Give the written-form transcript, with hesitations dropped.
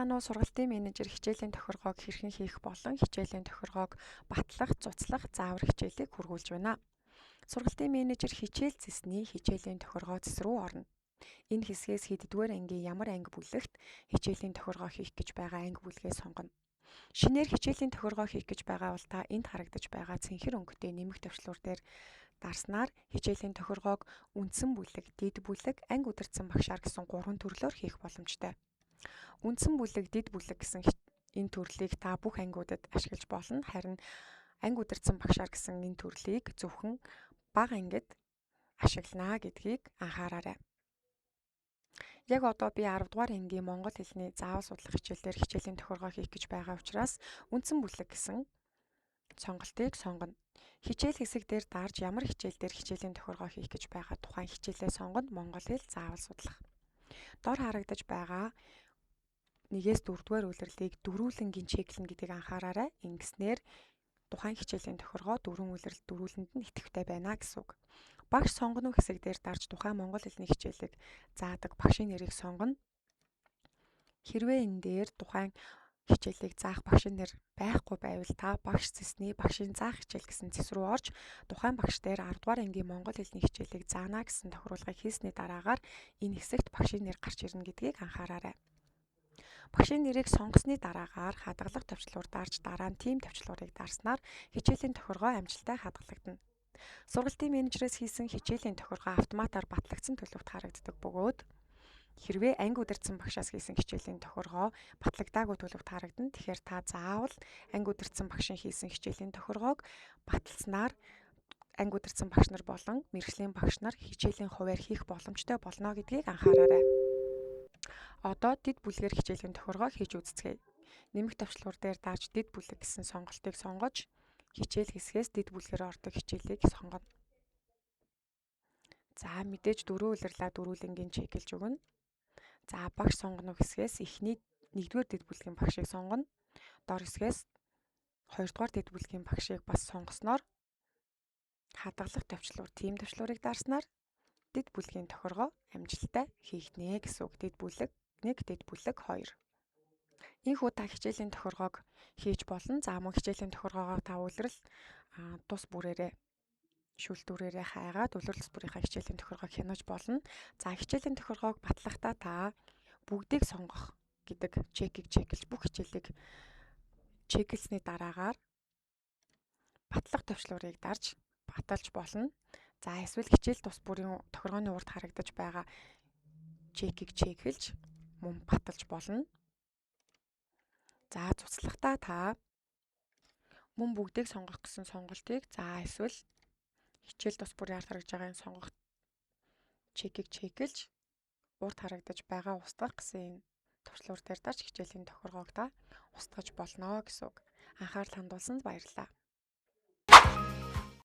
Та сургалтын менежер хичээлийн тохиргоог хэрхэн хийх болон хичээлийн тохиргоог батлах, цуцлах, заавар хичээлийг хүргүүлж байна. Сургалтын менежер хичээл зэсний хичээлийн тохиргоо зэс рүү орно. Энэ хэсгээс хэддүгээр ангийн ямар анги бүлэгт хичээлийн тохиргоо хийх гэж байгаа анги бүлгээ сонгоно. Шинээр хичээлийн тохиргоо хийх гэж байгаа бол та энд харагдаж байгаа цэнхэр өнгөтэй нэмэх төвчлөр дээр дарснаар хичээлийн тохиргоог үндсэн бүлэг, дид бүлэг, анги удирдсан багшаар гэсэн 3 төрлөөр хийх боломжтой. Үндсэн бүлэг, дид бүлэг гэсэн энэ төрлийг та бүх ангиудад ашиглаж болно. Харин анги удирдсан багшаар гэсэн энэ төрлийг зөвхөн бага ангид ашиглана гэдгийг анхаараарай. Яг одоо би 10 дугаар ангийн монгол хэлний заавал судлах хичээлээр хичээлийн тохиргоо хийх гэж байгаа учраас үндсэн бүлэг гэсэн сонголтыг сонгоно. Хичээл хэсэг дээр дарж ямар хичээл дээр хичээлийн тохиргоо хийх гэж байгаа тухайн хичээлээ сонгоно. Монгол хэл заавал судлах. Дор харагдаж байгаа 1-4 дугаар үйлрэлийг дөрвүүлэнгийн чеклэн гэдгийг анхаараарай. Ингэснээр тухайн хичээлийн тохиргоо дөрвөн үйлрэл дөрвүүлэнд нь идэвхтэй байна гэсэн үг. Багш сонгоно хэсэг дээр дарж тухайн монгол хэлний хичээлийг заадаг багшийн нэрийг сонгоно. Хэрвээ энэ дээр тухайн хичээлийг заах багшийн нэр байхгүй байвал та багш зэсний багшийн заах хичээл гэсэн зэс рүү орж тухайн багш дээр 10 дугаар ангийн монгол хэлний хичээлийг заана гэсэн тохируулгыг хийсний дараагаар энэ хэсэгт багшийн нэр гарч ирнэ гэдгийг анхаараарай. Багшийн нэрийг сонгосны дараагаар хадгалах төвчлөөр дарж дараа нь тим төвчлөөрийг дарснаар хичээлийн тохиргоо амжилттай хадгалагдана. Сургалтын менежерээс хийсэн хичээлийн тохиргоо автоматар батлагдсан төлөвт харагддаг бөгөөд хэрвээ анги удирдсан багшаас хийсэн хичээлийн тохиргоо батлагдаагүй төлөвт харагдана. Тэгэхээр та заавал анги удирдсан багшийн хийсэн хичээлийн тохиргоог баталснаар анги удирдсан багш нар болон мэргэжлийн багш нар хичээлийн хуваар хийх боломжтой болно гэдгийг анхаараарай. Одоо дид бүлгээр хичээлийн тохиргоо хийж үзцгээе. Нэмэх төвчлөр дээр дааж дид бүлэг гэсэн сонголтыг сонгож хичээл хэсгээс дид бүлгээр ордог хичээлийг сонгоно. За мэдээж дөрвөн улирлаа дөрвүүлэнгийн чеклж өгнө. За багш сонгоно хэсгээс эхний 1-р дид бүлгийн багшийг сонгоно. Дор хэсгээс 2-р дид бүлгийн багшийг бас сонгосноор хадгалах төвчлөр, тим төвчлөрийг дарснаар дид бүлгийн тохиргоо амжилттай хийгднэ гэсэн үг. Дид бүлэг 1, дид бүлэг 2. Энэхүү та хичээлийн тохиргоог хийж болно. За мөн хичээлийн тохиргоогоо та улирал тус бүрээрээ шүүлтүүрээрээ хайгаад улирал тус бүрийнхаа хичээлийн тохиргоог хянаж болно. За хичээлийн тохиргоог батлахдаа та бүгдийг сонгох гэдэг чекийг чеклж бүх хичээлийг чеклсний дараагаар батлах төвчлөрийг дарж баталж болно. За эсвэл хичээл тус бүрийн тохиргооны урд харагдаж байгаа чекийг чеклж мөн баталж болно. За цуцлахдаа та мөн бүгдийг сонгох гэсэн сонголтыг эсвэл хичээл тус бүрийн ард харагдж байгаа энэ сонгох чекийг чеклж урд харагдаж байгаа устгах гэсэн энэ төвчлөр дээр дарж хичээлийн тохиргоог та устгаж болно гэсэн үг. Анхаарал хандуулсанд баярлалаа.